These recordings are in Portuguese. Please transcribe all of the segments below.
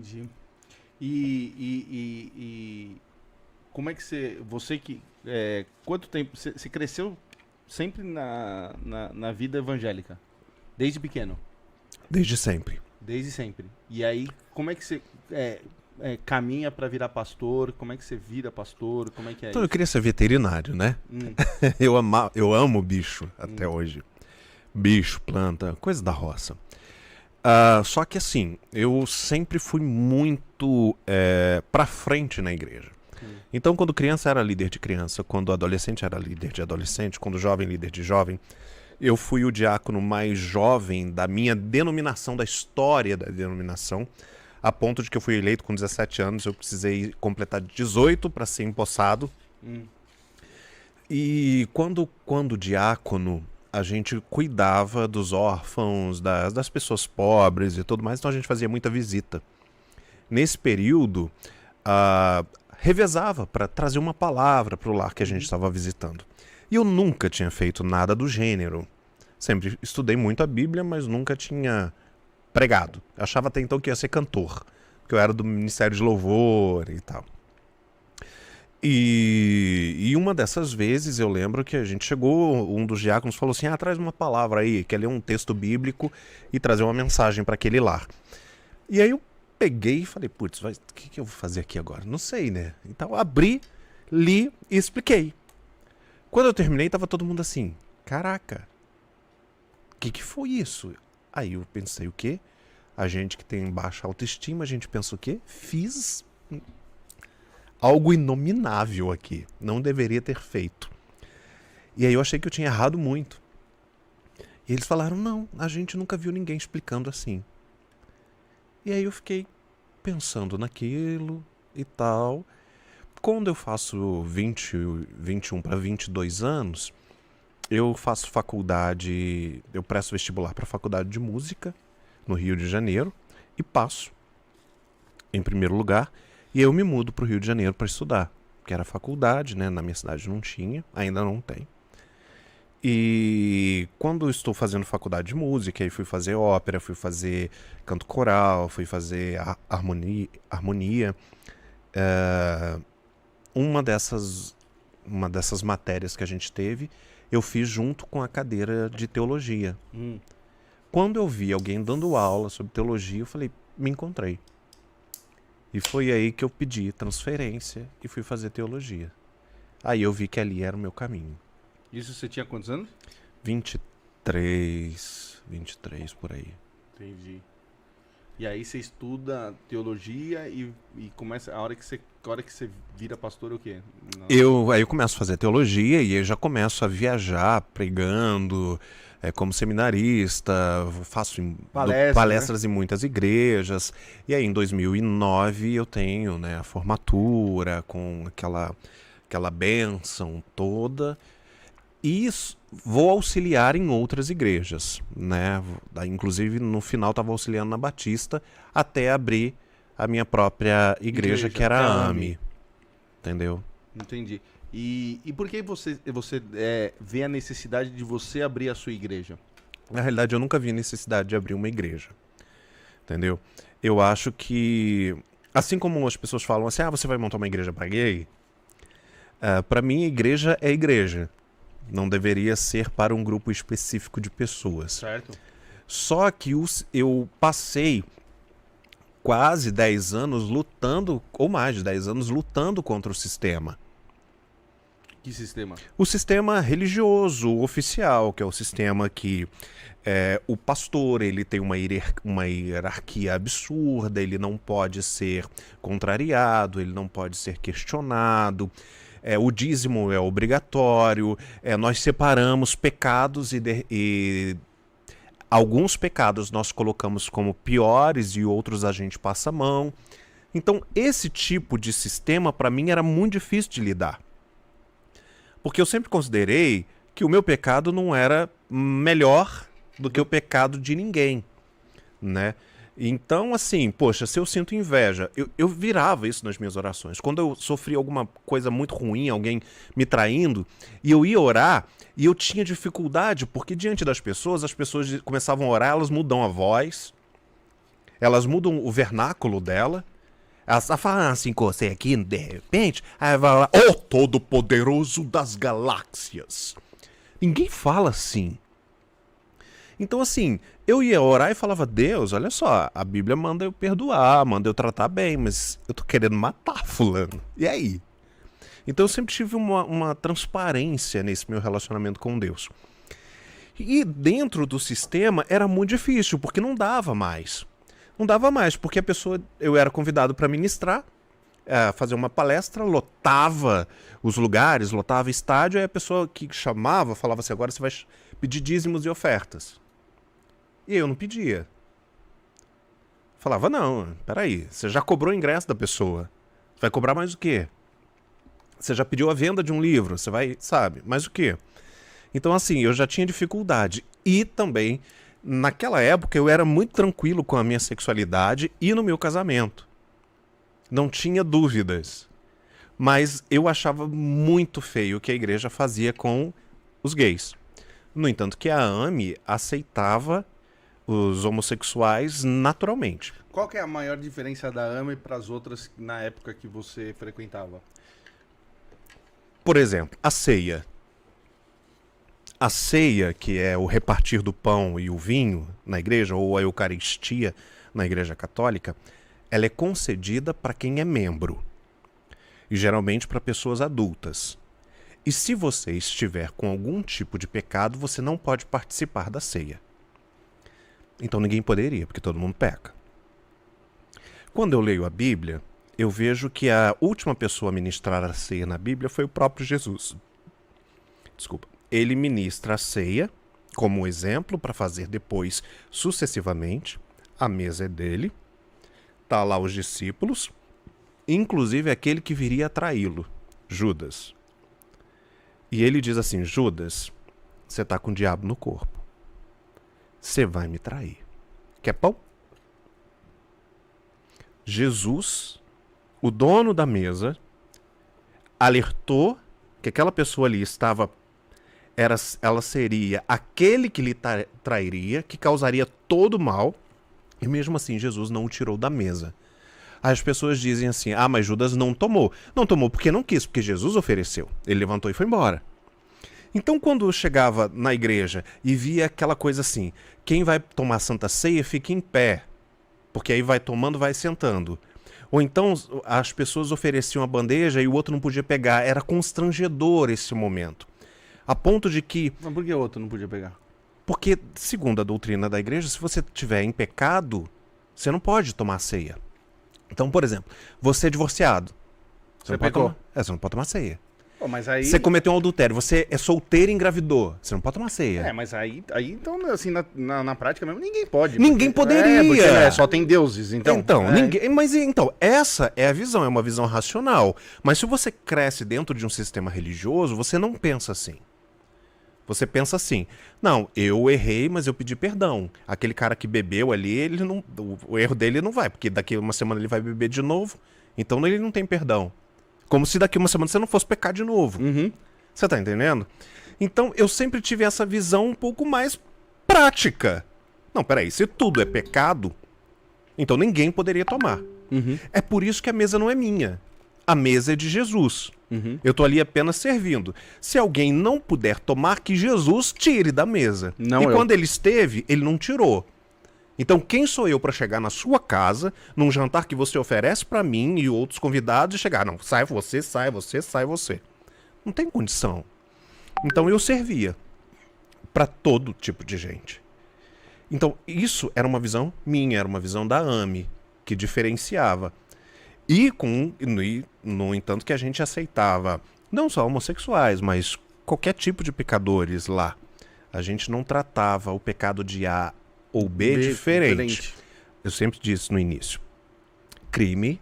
Entendi. E como é que você que, quanto tempo, você cresceu sempre na vida evangélica? Desde pequeno? Desde sempre. Desde sempre. E aí, como é que você caminha para virar pastor? Como é que você vira pastor? Como é que é Então eu isso? queria ser veterinário, né? Hum, Eu amo bicho até hoje. Bicho, planta, coisa da roça. Só que assim, eu sempre fui muito pra frente na igreja. Então quando criança era líder de criança, quando adolescente era líder de adolescente, quando jovem líder de jovem, eu fui o diácono mais jovem da minha denominação, da história da denominação, a ponto de que eu fui eleito com 17 anos, eu precisei completar 18 para ser empossado. hum, E quando diácono, a gente cuidava dos órfãos, das pessoas pobres e tudo mais, então a gente fazia muita visita. Nesse período, revezava para trazer uma palavra para o lar que a gente estava visitando. E eu nunca tinha feito nada do gênero. Sempre estudei muito a Bíblia, mas nunca tinha pregado. Eu achava até então que ia ser cantor, porque eu era do Ministério de Louvor e tal. E uma dessas vezes eu lembro que a gente chegou, um dos diáconos falou assim, traz uma palavra aí, quer ler um texto bíblico e trazer uma mensagem para aquele lar. E aí eu peguei e falei, putz, o que eu vou fazer aqui agora? Não sei, né? Então abri, li e expliquei. Quando eu terminei, tava todo mundo assim, caraca, o que foi isso? Aí eu pensei, o quê? A gente que tem baixa autoestima, a gente pensa o quê? Fiz algo inominável aqui. Não deveria ter feito. E aí eu achei que eu tinha errado muito. E eles falaram, não, a gente nunca viu ninguém explicando assim. E aí eu fiquei pensando naquilo e tal. Quando eu faço 21 para 22 anos, eu faço faculdade, eu presto vestibular para a faculdade de música no Rio de Janeiro e passo em primeiro lugar. E eu me mudo para o Rio de Janeiro para estudar, que era faculdade, né? Na minha cidade não tinha, ainda não tem. E quando eu estou fazendo faculdade de música, aí fui fazer ópera, fui fazer canto coral, fui fazer harmonia. Uma dessas matérias que a gente teve, eu fiz junto com a cadeira de teologia. Quando eu vi alguém dando aula sobre teologia, eu falei, me encontrei. E foi aí que eu pedi transferência e fui fazer teologia. Aí eu vi que ali era o meu caminho. Isso você tinha quantos anos? 23 por aí. Entendi. E aí você estuda teologia e começa a hora que você vira pastor, o quê? Aí eu começo a fazer teologia e eu já começo a viajar pregando, como seminarista, faço palestras, né? em muitas igrejas. E aí em 2009 eu tenho, né, a formatura com aquela bênção toda. E vou auxiliar em outras igrejas, né? Inclusive no final estava auxiliando na Batista até abrir a minha própria igreja que era a AME. Entendeu? Entendi. E por que você vê a necessidade de você abrir a sua igreja? Na realidade, eu nunca vi necessidade de abrir uma igreja. Entendeu? Eu acho que, assim como as pessoas falam assim, você vai montar uma igreja para gay? Para mim, igreja é igreja. Não deveria ser para um grupo específico de pessoas. Certo. Só que eu passei quase 10 anos lutando, ou mais de 10 anos lutando contra o sistema. Que sistema? O sistema religioso oficial, que é o sistema que o pastor ele tem uma hierarquia absurda, ele não pode ser contrariado, ele não pode ser questionado. O dízimo é obrigatório, nós separamos pecados e alguns pecados nós colocamos como piores e outros a gente passa a mão. Então esse tipo de sistema para mim era muito difícil de lidar. Porque eu sempre considerei que o meu pecado não era melhor do que o pecado de ninguém, né? Então, assim, poxa, se eu sinto inveja, eu virava isso nas minhas orações. Quando eu sofria alguma coisa muito ruim, alguém me traindo, e eu ia orar, e eu tinha dificuldade, porque diante das pessoas, as pessoas começavam a orar, elas mudam a voz, Elas mudam o vernáculo dela. Elas tá falando assim com você aqui, de repente, aí vai lá, ó, Todo-Poderoso das Galáxias. Ninguém fala assim. Então, assim, eu ia orar e falava, Deus, olha só, a Bíblia manda eu perdoar, manda eu tratar bem, mas eu tô querendo matar fulano. E aí? Então eu sempre tive uma transparência nesse meu relacionamento com Deus. E dentro do sistema era muito difícil, porque não dava mais. Não dava mais, porque a pessoa, eu era convidado para ministrar, fazer uma palestra, lotava os lugares, lotava estádio, aí a pessoa que chamava falava assim, agora você vai pedir dízimos e ofertas. E eu não pedia. Falava, não, peraí, você já cobrou o ingresso da pessoa, você vai cobrar mais o quê? Você já pediu a venda de um livro, você vai, sabe, mais o quê? Então assim, eu já tinha dificuldade. E também, naquela época, eu era muito tranquilo com a minha sexualidade e no meu casamento. Não tinha dúvidas. Mas eu achava muito feio o que a igreja fazia com os gays. No entanto, que a AME aceitava os homossexuais naturalmente. Qual que é a maior diferença da AME para as outras na época que você frequentava? Por exemplo, a ceia. A ceia, que é o repartir do pão e o vinho na igreja, ou a Eucaristia na igreja católica, ela é concedida para quem é membro. E geralmente para pessoas adultas. E se você estiver com algum tipo de pecado, você não pode participar da ceia. Então ninguém poderia, porque todo mundo peca. Quando eu leio a Bíblia, eu vejo que a última pessoa a ministrar a ceia na Bíblia foi o próprio Jesus. Desculpa. Ele ministra a ceia como exemplo para fazer depois, sucessivamente. A mesa é dele. Tá lá os discípulos, inclusive aquele que viria a traí-lo, Judas. E ele diz assim, Judas, você tá com o diabo no corpo. Você vai me trair. Quer pão? Jesus, o dono da mesa, alertou que aquela pessoa ali estava... ela seria aquele que lhe trairia, que causaria todo o mal, e mesmo assim Jesus não o tirou da mesa. As pessoas dizem assim, mas Judas não tomou. Não tomou porque não quis, porque Jesus ofereceu. Ele levantou e foi embora. Então quando eu chegava na igreja e via aquela coisa assim, quem vai tomar Santa Ceia fica em pé, porque aí vai tomando, vai sentando. Ou então as pessoas ofereciam a bandeja e o outro não podia pegar. Era constrangedor esse momento. A ponto de que... Mas por que o outro não podia pegar? Porque, segundo a doutrina da igreja, se você estiver em pecado, você não pode tomar ceia. Então, por exemplo, você é divorciado. Você pecou. Você não pode tomar ceia. Pô, mas aí... Você cometeu um adultério, você é solteiro e engravidou. Você não pode tomar ceia. Mas aí então, assim, na prática mesmo, ninguém pode. Ninguém poderia. Porque só tem deuses, então. Ninguém... Mas então, essa é a visão, é uma visão racional. Mas se você cresce dentro de um sistema religioso, você não pensa assim. Você pensa assim, não, eu errei, mas eu pedi perdão. Aquele cara que bebeu ali, ele não, o erro dele não vai, porque daqui uma semana ele vai beber de novo, então ele não tem perdão. Como se daqui uma semana você não fosse pecar de novo. Uhum. Você tá entendendo? Então eu sempre tive essa visão um pouco mais prática. Não, peraí, se tudo é pecado, então ninguém poderia tomar. Uhum. É por isso que a mesa não é minha. A mesa é de Jesus. Uhum. Eu tô ali apenas servindo. Se alguém não puder tomar, que Jesus tire da mesa. Não e eu. quando ele esteve, ele não tirou. Então quem sou eu para chegar na sua casa, num jantar que você oferece para mim e outros convidados, e chegar, não, sai você, sai você, sai você. Não tem condição. Então eu servia para todo tipo de gente. Então isso era uma visão minha, era uma visão da AME, que diferenciava. E no entanto que a gente aceitava não só homossexuais, mas qualquer tipo de pecadores lá. A gente não tratava o pecado de A ou B diferente. Eu sempre disse no início, crime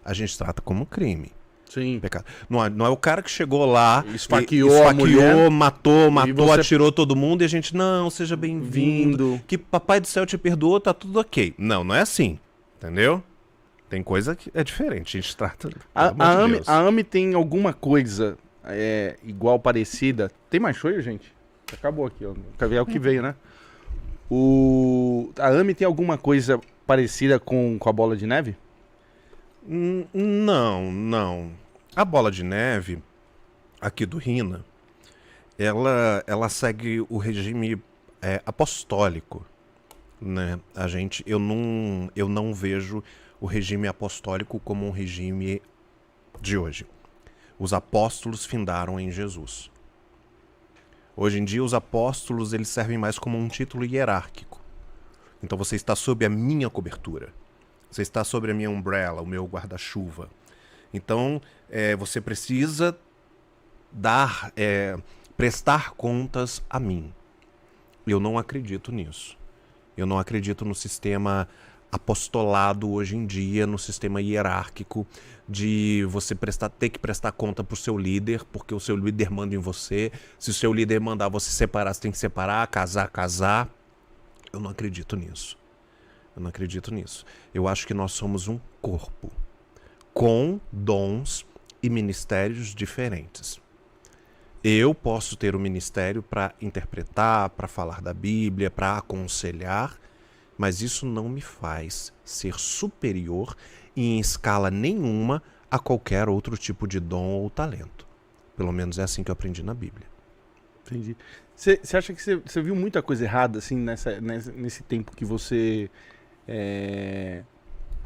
a gente trata como crime. Sim. Pecado. Não é o cara que chegou lá, esfaqueou a mulher, matou, você... atirou todo mundo e a gente, não, seja bem-vindo, que papai do céu te perdoou, tá tudo ok. Não é assim, entendeu? Tem coisa que é diferente, a gente trata... A AME tem alguma coisa igual, parecida... Tem mais show, gente? Acabou aqui, ó. É o que veio, né? A AME tem alguma coisa parecida com a Bola de Neve? Não, não. A Bola de Neve, aqui do Rina, ela segue o regime apostólico, né? Eu não vejo o regime apostólico como um regime de hoje. Os apóstolos findaram em Jesus. Hoje em dia, os apóstolos eles servem mais como um título hierárquico. Então você está sob a minha cobertura. Você está sobre a minha umbrella, o meu guarda-chuva. Então, você precisa prestar contas a mim. Eu não acredito nisso. Eu não acredito no sistema apostolado hoje em dia, no sistema hierárquico de você ter que prestar conta para o seu líder, porque o seu líder manda em você. Se o seu líder mandar você separar, você tem que separar, casar. Eu não acredito nisso. Eu não acredito nisso. Eu acho que nós somos um corpo com dons e ministérios diferentes. Eu posso ter um ministério para interpretar, para falar da Bíblia, para aconselhar, mas isso não me faz ser superior em escala nenhuma a qualquer outro tipo de dom ou talento. Pelo menos é assim que eu aprendi na Bíblia. Entendi. Você acha que você viu muita coisa errada assim nesse tempo que você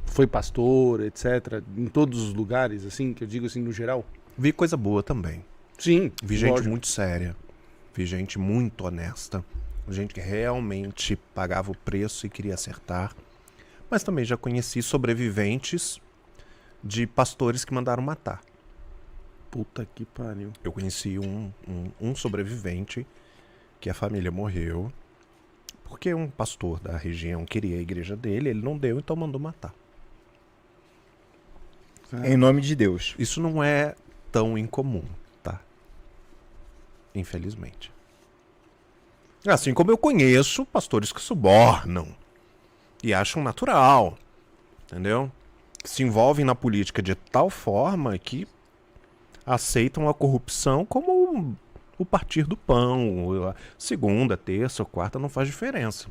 foi pastor, etc., em todos os lugares, assim, que eu digo assim no geral? Vi coisa boa também. Sim. Vi gente muito séria, vi gente muito honesta, gente que realmente pagava o preço e queria acertar. Mas também já conheci sobreviventes de pastores que mandaram matar. Puta que pariu. Eu conheci um sobrevivente que a família morreu porque um pastor da região queria a igreja dele, ele não deu, então mandou matar. Em nome de Deus. Isso não é tão incomum, tá? Infelizmente. Assim como eu conheço pastores que subornam e acham natural, entendeu? Que se envolvem na política de tal forma que aceitam a corrupção como o partir do pão. A segunda, terça ou quarta não faz diferença.